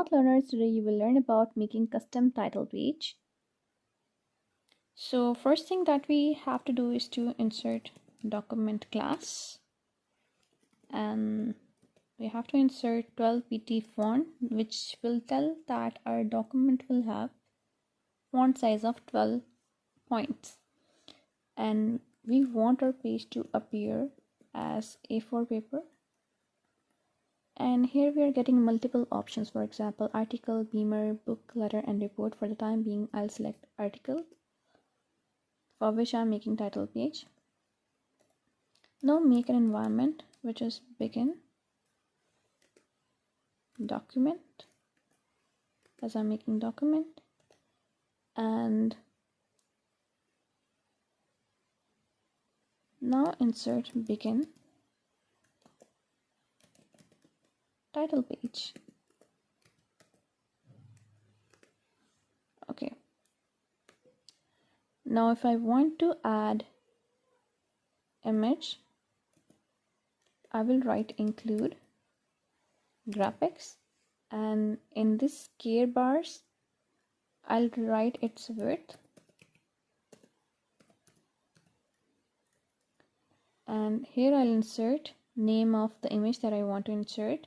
Smart learners, today you will learn about making custom title page. So first thing that we have to do is to insert document class, and we have to insert 12 pt font, which will tell that our document will have font size of 12 points, and we want our page to appear as A4 paper. And here we are getting multiple options. For example, article, beamer, book, letter, and report. For the time being, I'll select article, for which I'm making title page. Now make an environment which is begin, document, as I'm making document, and now insert begin title page. Okay. Now if I want to add image, I will write include graphics, and in this care bars I'll write its width, and here I'll insert name of the image that I want to insert.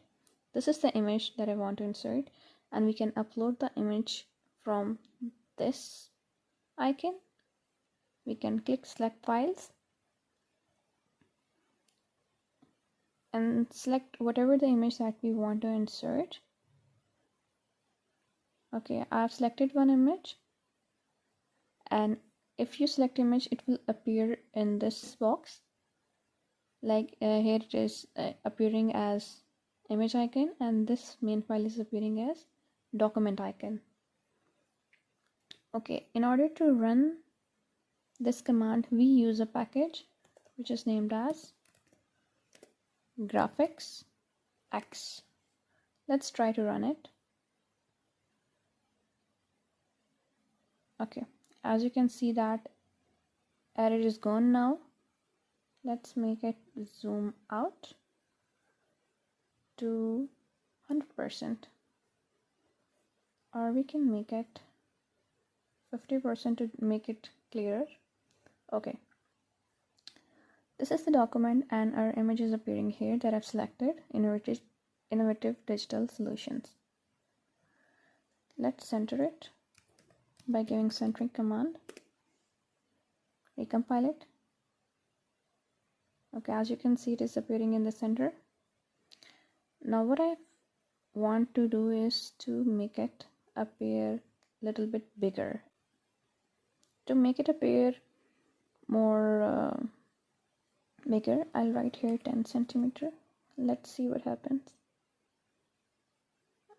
This is the image that I want to insert, and we can upload the image from this icon. We can click select files and select whatever the image that we want to insert. Okay, I've selected one image, and if you select image, it will appear in this box. Like here it is appearing as image icon, and this main file is appearing as document icon. Okay, in order to run this command, we use a package which is named as graphics x. Let's try to run it. Okay, as you can see that error is gone now. Let's make it zoom out to 100%, or we can make it 50% to make it clearer. Okay, this is the document, and our image is appearing here that I've selected, innovative digital solutions. Let's center it by giving centering command, recompile it. Okay, as you can see, it is appearing in the center. Now what I want to do is to make it appear a little bit bigger. To make it appear more bigger, I'll write here 10 centimeter. Let's see what happens.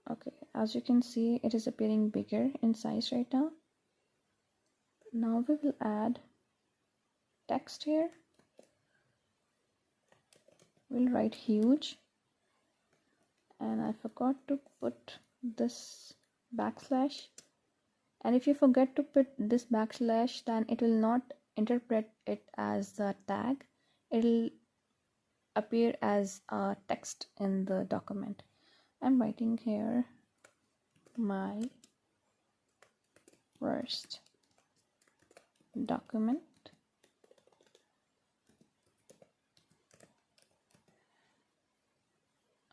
Okay, as you can see, it is appearing bigger in size right now. Now we will add text here. We'll write huge, and I forgot to put this backslash, and if you forget to put this backslash, then it will not interpret it as a tag. It'll appear as a text in the document. I'm writing here my first document.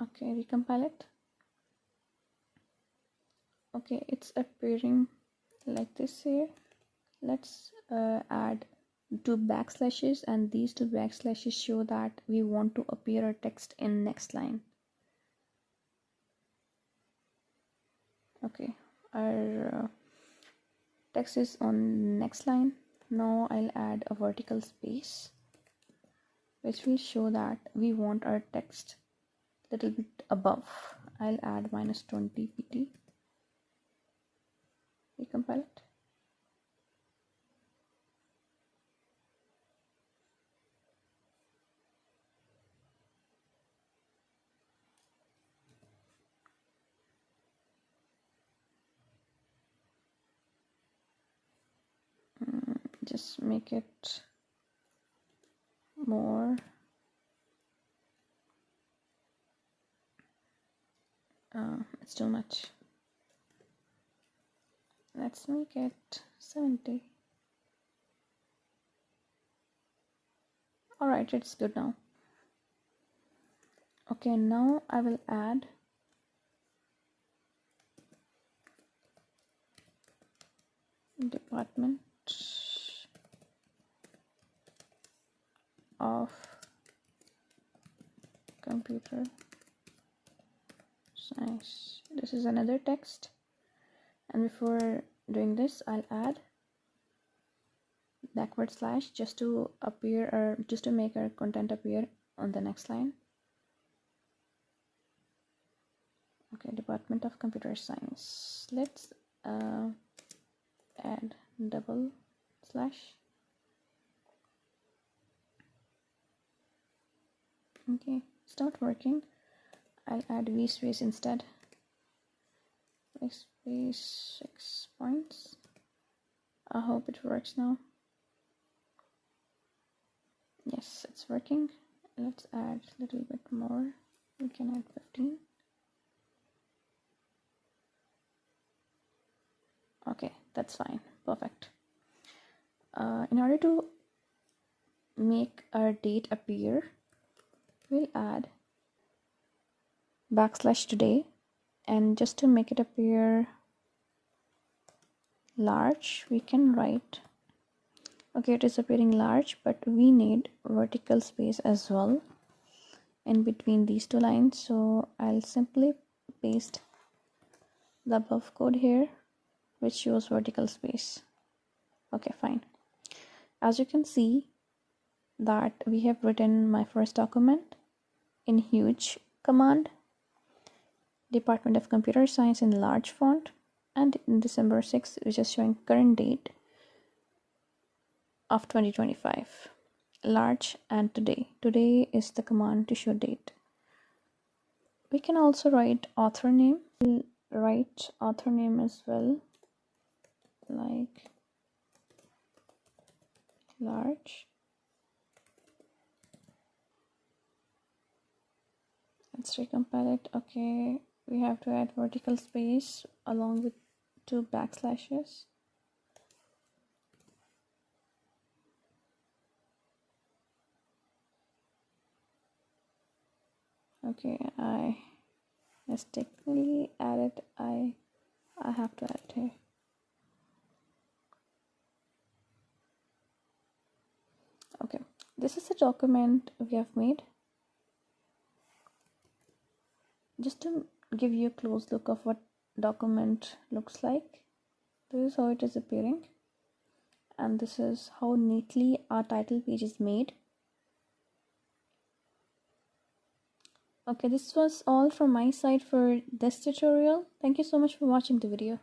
Okay, recompile it. Okay, it's appearing like this here. Let's add 2 backslashes, and these 2 backslashes show that we want to appear our text in next line. Okay, our text is on next line. Now I'll add a vertical space, which will show that we want our text little bit above. I'll add -20 pt. Recompile it. Just make it more it's too much. Let's make it 70. Alright, it's good now. Okay, now I will add department of computer science. This is another text, and before doing this I'll add backward slash just to appear, or just to make our content appear on the next line. Okay, Department of Computer Science. Let's add double slash. Okay, it's not working. I'll add v space instead. Space 6 points. I hope it works now. Yes, it's working. Let's add a little bit more. We can add 15. Okay, that's fine. Perfect. In order to make our date appear, we'll add backslash today, and just to make it appear large, we can write, okay, it is appearing large, but we need vertical space as well in between these two lines. So I'll simply paste the above code here, which shows vertical space. Okay, fine. As you can see that we have written my first document in huge command, Department of Computer Science in large font, and in December 6th, which is showing current date of 2025, large, and today. Today is the command to show date. We can also write author name. We'll write author name as well, like large. Let's recompile it. Okay, we have to add vertical space along with 2 backslashes. Okay, I mistakenly added, I have to add it here. Okay, this is the document we have made. Just to give you a close look of what document looks like, this is how it is appearing, and this is how neatly our title page is made. Okay, this was all from my side for this tutorial. Thank you so much for watching the video.